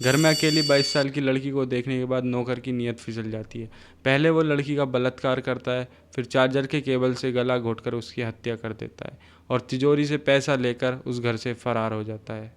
घर में अकेली 22 साल की लड़की को देखने के बाद नौकर की नीयत फिसल जाती है। पहले वो लड़की का बलात्कार करता है, फिर चार्जर के केबल से गला घोंटकर उसकी हत्या कर देता है और तिजोरी से पैसा लेकर उस घर से फरार हो जाता है।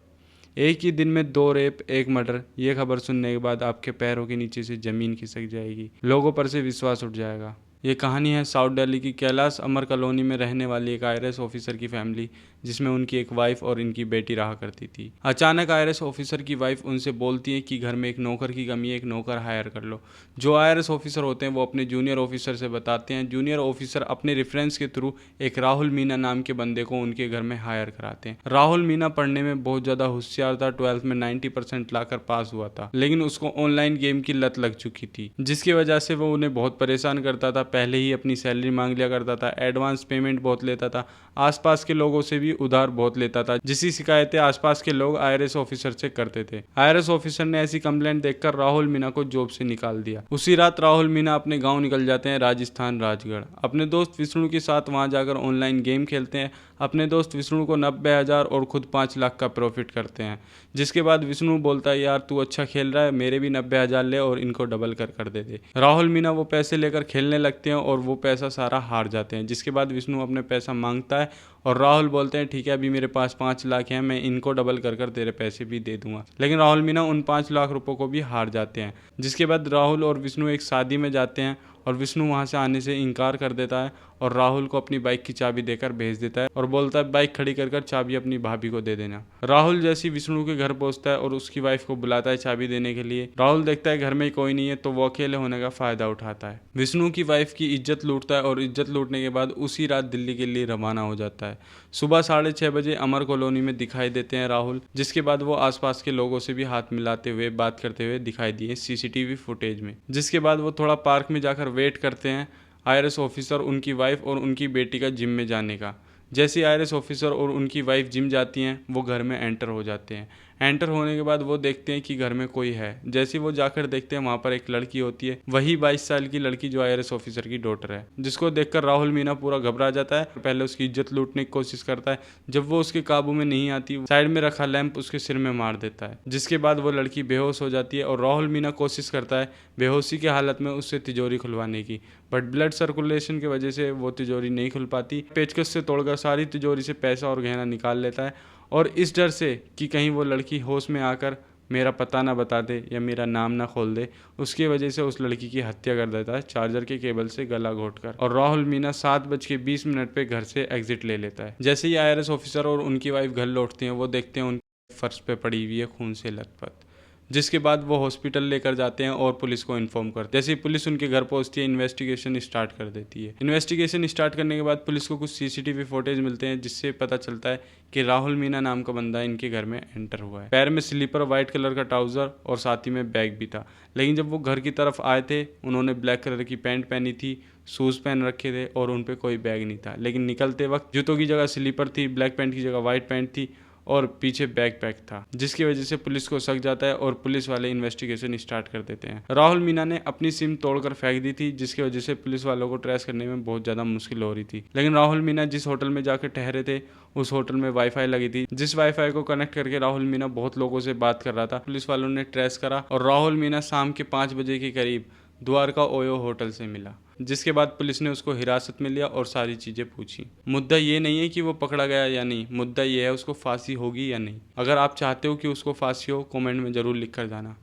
एक ही दिन में 2 रेप, 1 मर्डर। ये खबर सुनने के बाद आपके पैरों के नीचे से ज़मीन खिसक जाएगी, लोगों पर से विश्वास उठ जाएगा। ये कहानी है साउथ दिल्ली की कैलाश अमर कॉलोनी में रहने वाली एक आईएएस ऑफिसर की फैमिली, जिसमें उनकी एक वाइफ और इनकी बेटी रहा करती थी। अचानक आईएएस ऑफिसर की वाइफ उनसे बोलती है कि घर में एक नौकर की कमी है, एक नौकर हायर कर लो। जो आईएएस ऑफिसर होते हैं वो अपने जूनियर ऑफिसर से बताते हैं। जूनियर ऑफिसर अपने रेफरेंस के थ्रू एक राहुल मीना नाम के बंदे को उनके घर में हायर कराते हैं। राहुल मीना पढ़ने में बहुत ज़्यादा होशियार था, 12th में 90% लाकर पास हुआ था, लेकिन उसको ऑनलाइन गेम की लत लग चुकी थी, जिसकी वजह से वो उन्हें बहुत परेशान करता था। पहले ही अपनी सैलरी मांग लिया करता था, एडवांस पेमेंट बहुत लेता था, आसपास के लोगों से भी उधार बहुत लेता था, जिसकी शिकायतें आसपास के लोग आईआरएस ऑफिसर से करते थे। आईआरएस ऑफिसर ने ऐसी कंप्लेंट देखकर राहुल मीना को जॉब से निकाल दिया। उसी रात राहुल मीना अपने गांव निकल जाते हैं, राजस्थान राजगढ़। अपने दोस्त विष्णु के साथ वहां जाकर ऑनलाइन गेम खेलते हैं। अपने दोस्त विष्णु को 90,000 और खुद 5 लाख का प्रॉफिट करते हैं, जिसके बाद विष्णु बोलता है, यार तू अच्छा खेल रहा है, मेरे भी 90,000 ले और इनको डबल कर दे दे। राहुल मीना वो पैसे लेकर खेलने लगते हैं और वो पैसा सारा हार जाते हैं, जिसके बाद विष्णु अपने पैसा मांगता है और राहुल बोलते हैं, ठीक है अभी मेरे पास 5 लाख हैं, मैं इनको डबल कर तेरे पैसे भी दे दूंगा। लेकिन राहुल मीना उन 5 लाख रुपयों को भी हार जाते हैं, जिसके बाद राहुल और विष्णु एक शादी में जाते हैं और विष्णु वहां से आने से इनकार कर देता है और राहुल को अपनी बाइक की चाबी देकर भेज देता है और बोलता है बाइक खड़ी कर चाबी अपनी भाभी को दे देना। राहुल जैसी विष्णु के घर पहुंचता है और उसकी वाइफ को बुलाता है चाबी देने के लिए। राहुल देखता है घर में कोई नहीं है, तो वो अकेले होने का फायदा उठाता है। विष्णु की वाइफ की इज्जत लूटता है और इज्जत लूटने के बाद उसी रात दिल्ली के लिए रवाना हो जाता है। सुबह 6:30 बजे अमर कॉलोनी में दिखाई देते हैं राहुल, जिसके बाद वो आसपास के लोगों से भी हाथ मिलाते हुए बात करते हुए दिखाई दिए सीसीटीवी फुटेज में। जिसके बाद वो थोड़ा पार्क में जाकर वेट करते हैं आईआरएस ऑफिसर, उनकी वाइफ और उनकी बेटी का जिम में जाने का। जैसे ही आईआरएस ऑफिसर और उनकी वाइफ जिम जाती हैं, वो घर में एंटर हो जाते हैं। एंटर होने के बाद वो देखते हैं कि घर में कोई है। जैसे ही वो जाकर देखते हैं, वहाँ पर एक लड़की होती है, वही 22 साल की लड़की जो आईआरएस ऑफिसर की डॉटर है, जिसको देखकर राहुल मीना पूरा घबरा जाता है। पहले उसकी इज्जत लूटने की कोशिश करता है, जब वो उसके काबू में नहीं आती, साइड में रखा लैंप उसके सिर में मार देता है, जिसके बाद वो लड़की बेहोश हो जाती है और राहुल मीना कोशिश करता है बेहोशी की हालत में उससे तिजोरी खुलवाने की, बट ब्लड सर्कुलेशन की वजह से वो तिजोरी नहीं खुल पाती। पेचकस से तोड़कर सारी तिजोरी से पैसा और गहना निकाल लेता है और इस डर से कि कहीं वो लड़की होश में आकर मेरा पता ना बता दे या मेरा नाम ना खोल दे, उसकी वजह से उस लड़की की हत्या कर देता है चार्जर के केबल से गला घोंटकर। और राहुल मीना 7:20 पे घर से एग्जिट ले लेता है। जैसे ही आईआरएस ऑफिसर और उनकी वाइफ घर लौटते हैं, वो देखते हैं उनकी फर्श पे पड़ी हुई है खून से लथपथ, जिसके बाद वो हॉस्पिटल लेकर जाते हैं और पुलिस को इन्फॉर्म करते हैं। जैसे ही पुलिस उनके घर पहुंचती है, इन्वेस्टिगेशन स्टार्ट कर देती है। इन्वेस्टिगेशन स्टार्ट करने के बाद पुलिस को कुछ सीसीटीवी फुटेज मिलते हैं, जिससे पता चलता है कि राहुल मीना नाम का बंदा इनके घर में एंटर हुआ है। पैर में स्लीपर, व्हाइट कलर का ट्राउजर और साथ ही में बैग भी था। लेकिन जब वो घर की तरफ आए थे, उन्होंने ब्लैक कलर की पैंट पहनी थी, शूज़ पहन रखे थे और उन पर कोई बैग नहीं था। लेकिन निकलते वक्त जूतों की जगह स्लीपर थी, ब्लैक पैंट की जगह व्हाइट पैंट थी और पीछे बैकपैक था, जिसकी वजह से पुलिस को शक जाता है और पुलिस वाले इन्वेस्टिगेशन स्टार्ट कर देते हैं। राहुल मीना ने अपनी सिम तोड़कर फेंक दी थी, जिसकी वजह से पुलिस वालों को ट्रेस करने में बहुत ज़्यादा मुश्किल हो रही थी। लेकिन राहुल मीना जिस होटल में जाकर ठहरे थे, उस होटल में वाईफाई लगी थी, जिस वाईफाई को कनेक्ट करके राहुल मीना बहुत लोगों से बात कर रहा था। पुलिस वालों ने ट्रेस करा और राहुल मीना शाम के 5 बजे के करीब द्वारका ओयो होटल से मिला, जिसके बाद पुलिस ने उसको हिरासत में लिया और सारी चीज़ें पूछी। मुद्दा ये नहीं है कि वो पकड़ा गया या नहीं, मुद्दा ये है उसको फांसी होगी या नहीं। अगर आप चाहते हो कि उसको फांसी हो, कमेंट में ज़रूर लिख कर जाना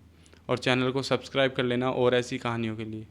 और चैनल को सब्सक्राइब कर लेना और ऐसी कहानियों के लिए।